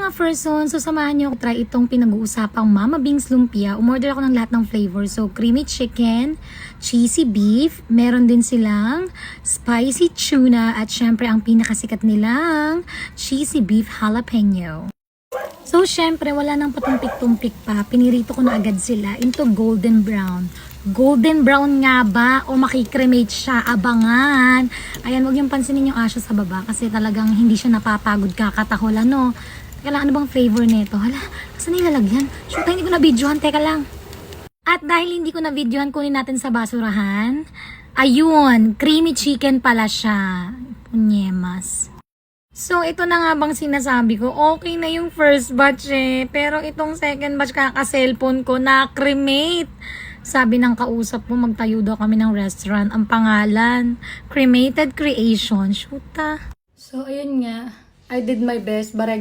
mga person, so samahan niyo ako try itong pinag-uusapang Mama Bing's Lumpia. Umorder ako ng lahat ng flavor. So, creamy chicken, cheesy beef, meron din silang spicy tuna, at syempre ang pinakasikat nilang cheesy beef jalapeno. So, syempre, wala nang patumpik-tumpik pa. Pinirito ko na agad sila into golden brown. Golden brown nga ba? O makikremate siya? Abangan! Ayan, huwag yung pansinin yung asya sa baba kasi talagang hindi siya napapagod kakatahol. Ano? Teka lang, ano bang flavor nito? Hala, saan nilalagyan? Shoot, hindi ko na videohan. Teka lang. At dahil hindi ko na videohan, kunin natin sa basurahan. Ayun, creamy chicken pala siya. Punyemas. So, ito na nga bang sinasabi ko, okay na yung first batch eh. Pero itong second batch kaka-cellphone ko na cremate. Sabi ng kausap mo, magtayo daw kami ng restaurant. Ang pangalan, Cremated Creation. Shoota. So, ayun nga. I did my best but I